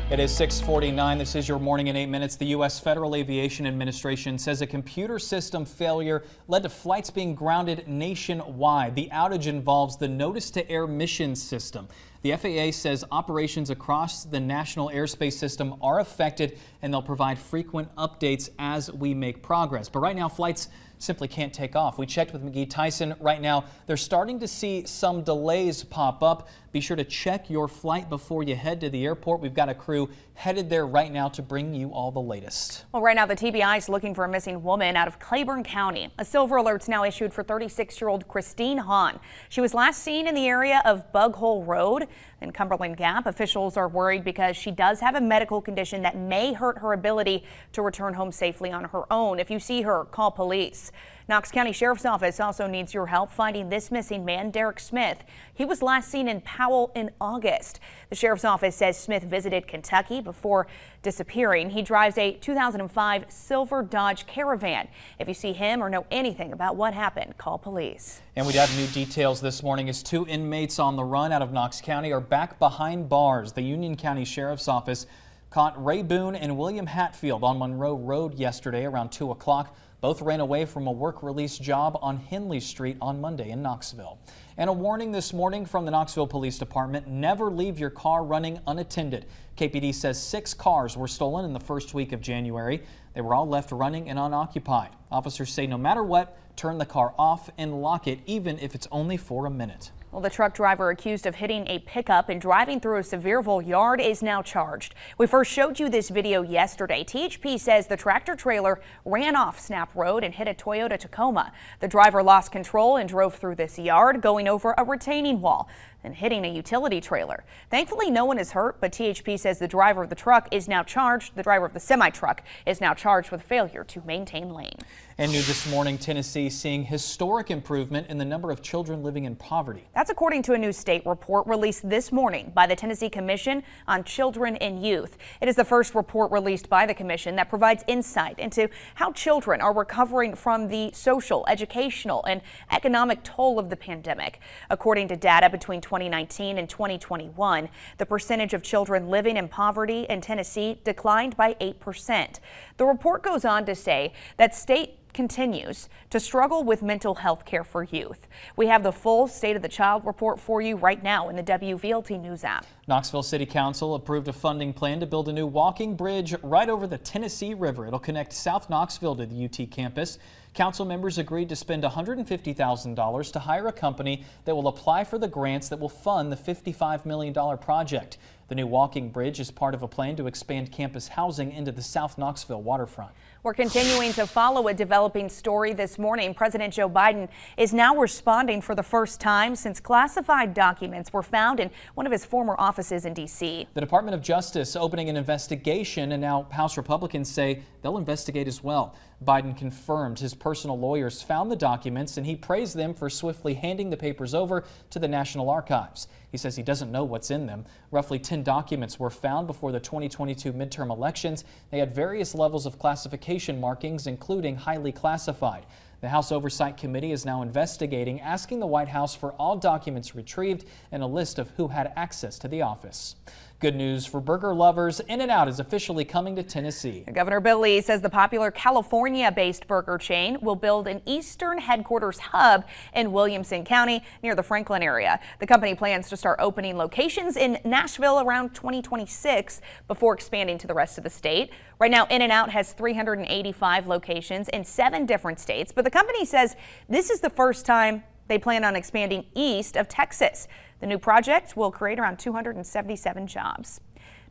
It is 6:49. This is your morning in 8 minutes. The U.S. Federal Aviation Administration says a computer system failure led to flights being grounded nationwide. The outage involves the Notice to Air mission system. The FAA says operations across the national airspace system are affected, and they'll provide frequent updates as we make progress. But right now, flights simply can't take off. We checked with McGee Tyson. Right now, they're starting to see some delays pop up. Be sure to check your flight before you head to the airport. We've got a crew headed there right now to bring you all the latest. Well, right now, the TBI is looking for a missing woman out of Claiborne County. A silver alert's now issued for 36-year-old Christine Hahn. She was last seen in the area of Bug Hole Road in Cumberland Gap. Officials are worried because she does have a medical condition that may hurt her ability to return home safely on her own. If you see her, call police. Knox County Sheriff's Office also needs your help finding this missing man, Derek Smith. He was last seen in Powell in August. The Sheriff's Office says Smith visited Kentucky before disappearing. He drives a 2005 silver Dodge Caravan. If you see him or know anything about what happened, call police. And we have new details this morning as 2 inmates on the run out of Knox County are back behind bars. The Union County Sheriff's Office caught Ray Boone and William Hatfield on Monroe Road yesterday around 2 o'clock. Both ran away from a work release job on Henley Street on Monday in Knoxville. And a warning this morning from the Knoxville Police Department: never leave your car running unattended. KPD says 6 cars were stolen in the first week of January. They were all left running and unoccupied. Officers say no matter what, turn the car off and lock it, even if it's only for a minute. Well, the truck driver accused of hitting a pickup and driving through a Sevierville yard is now charged. We first showed you this video yesterday. THP says the tractor trailer ran off Snap Road and hit a Toyota Tacoma. The driver lost control and drove through this yard, going over a retaining wall and hitting a utility trailer. Thankfully, no one is hurt, but THP says the driver of the truck is now charged. The driver of the semi-truck is now charged with failure to maintain lane. And new this morning, Tennessee seeing historic improvement in the number of children living in poverty. That's according to a new state report released this morning by the Tennessee Commission on Children and Youth. It is the first report released by the commission that provides insight into how children are recovering from the social, educational, and economic toll of the pandemic. According to data between 2019 and 2021, the percentage of children living in poverty in Tennessee declined by 8%. The report goes on to say that state continues to struggle with mental health care for youth. We have the full State of the Child report for you right now in the WVLT News app. Knoxville City Council approved a funding plan to build a new walking bridge right over the Tennessee River. It'll connect South Knoxville to the UT campus. Council members agreed to spend $150,000 to hire a company that will apply for the grants that will fund the $55 million project. The new walking bridge is part of a plan to expand campus housing into the South Knoxville waterfront. We're continuing to follow a developing story this morning. President Joe Biden is now responding for the first time since classified documents were found in one of his former offices in D.C. The Department of Justice opening an investigation, and now House Republicans say they'll investigate as well. Biden confirmed his personal lawyers found the documents, and he praised them for swiftly handing the papers over to the National Archives. He says he doesn't know what's in them. Roughly 10 documents were found before the 2022 midterm elections. They had various levels of classification markings, including highly classified. The House Oversight Committee is now investigating, asking the White House for all documents retrieved and a list of who had access to the office. Good news for burger lovers. In-N-Out is officially coming to Tennessee. Governor Bill Lee says the popular California-based burger chain will build an eastern headquarters hub in Williamson County near the Franklin area. The company plans to start opening locations in Nashville around 2026 before expanding to the rest of the state. Right now, In-N-Out has 385 locations in 7 different states, but the company says this is the first time they plan on expanding east of Texas. The new project will create around 277 jobs.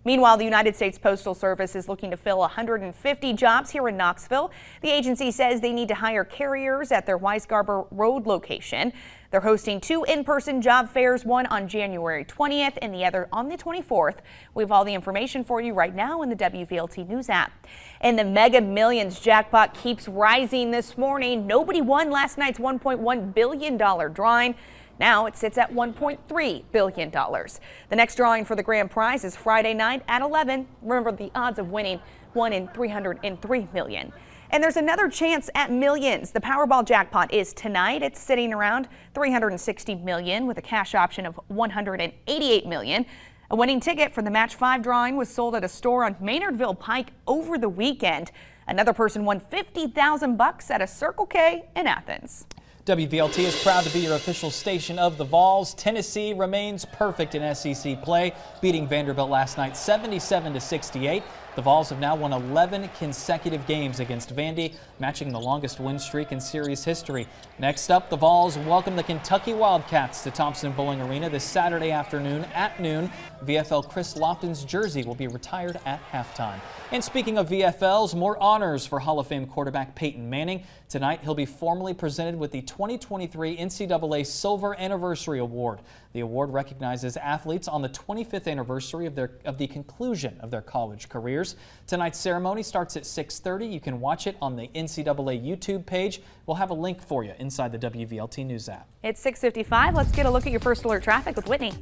Meanwhile, the United States Postal Service is looking to fill 150 jobs here in Knoxville. The agency says they need to hire carriers at their Weisgarber Road location. They're hosting 2 in-person job fairs, one on January 20th and the other on the 24th. We have all the information for you right now in the WVLT News app. And the Mega Millions jackpot keeps rising this morning. Nobody won last night's $1.1 billion drawing. Now it sits at $1.3 billion. The next drawing for the grand prize is Friday night at 11. Remember, the odds of winning 1 in 303 million. And there's another chance at millions. The Powerball jackpot is tonight. It's sitting around $360 million with a cash option of $188 million. A winning ticket for the Match 5 drawing was sold at a store on Maynardville Pike over the weekend. Another person won $50,000 at a Circle K in Athens. WVLT is proud to be your official station of the Vols. Tennessee remains perfect in SEC play, beating Vanderbilt last night 77-68. The Vols have now won 11 consecutive games against Vandy, matching the longest win streak in series history. Next up, the Vols welcome the Kentucky Wildcats to Thompson Bowling Arena this Saturday afternoon at noon. VFL Chris Lofton's jersey will be retired at halftime. And speaking of VFLs, more honors for Hall of Fame quarterback Peyton Manning. Tonight, he'll be formally presented with the 2023 NCAA Silver Anniversary Award. The award recognizes athletes on the 25th anniversary of the conclusion of their college careers. Tonight's ceremony starts at 6:30. You can watch it on the NCAA YouTube page. We'll have a link for you inside the WVLT News app. It's 6:55. Let's get a look at your first alert traffic with Whitney.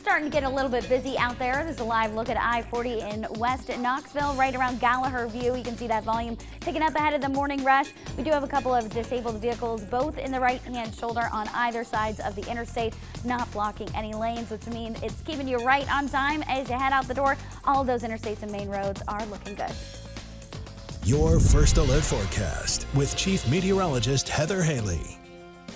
Starting to get a little bit busy out there. This is a live look at I-40 in West Knoxville, right around Gallagher View. You can see that volume picking up ahead of the morning rush. We do have a couple of disabled vehicles, both in the right-hand shoulder on either sides of the interstate, not blocking any lanes, which means it's keeping you right on time as you head out the door. All of those interstates and main roads are looking good. Your first alert forecast with Chief Meteorologist Heather Haley.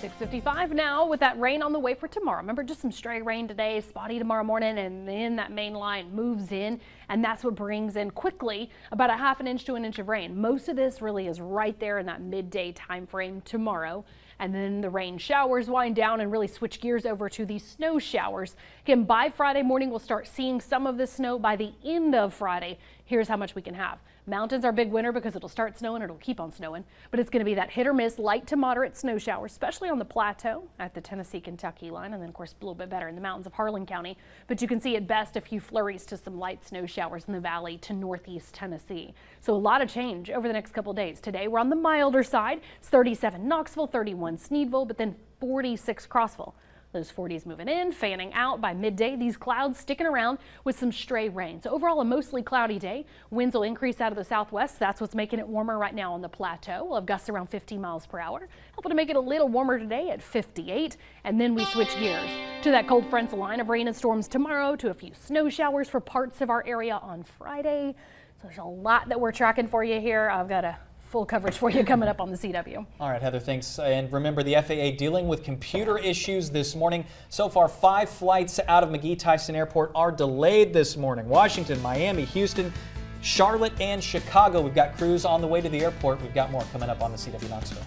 6:55 now with that rain on the way for tomorrow. Remember, just some stray rain today, spotty tomorrow morning, and then that main line moves in, and that's what brings in quickly about a half an inch to an inch of rain. Most of this really is right there in that midday time frame tomorrow. And then the rain showers wind down and really switch gears over to these snow showers. Again, by Friday morning, we'll start seeing some of the snow. By the end of Friday, here's how much we can have. Mountains are big winner because it'll start snowing, it'll keep on snowing, but it's going to be that hit or miss, light to moderate snow showers, especially on the plateau at the Tennessee-Kentucky line, and then of course a little bit better in the mountains of Harlan County. But you can see at best a few flurries to some light snow showers in the valley to northeast Tennessee. So a lot of change over the next couple days. Today we're on the milder side. It's 37 Knoxville, 31 Sneedville, but then 46 Crossville. Those 40s moving in, fanning out by midday. These clouds sticking around with some stray rain. So overall, a mostly cloudy day. Winds will increase out of the southwest. That's what's making it warmer right now on the plateau. We'll have gusts around 50 miles per hour. Helping to make it a little warmer today at 58. And then we switch gears to that cold front's line of rain and storms tomorrow, to a few snow showers for parts of our area on Friday. So there's a lot that we're tracking for you here. I've got a full coverage for you coming up on the CW. All right, Heather, thanks. And remember, the FAA dealing with computer issues this morning. So far, 5 flights out of McGee-Tyson Airport are delayed this morning. Washington, Miami, Houston, Charlotte, and Chicago. We've got crews on the way to the airport. We've got more coming up on the CW Knoxville.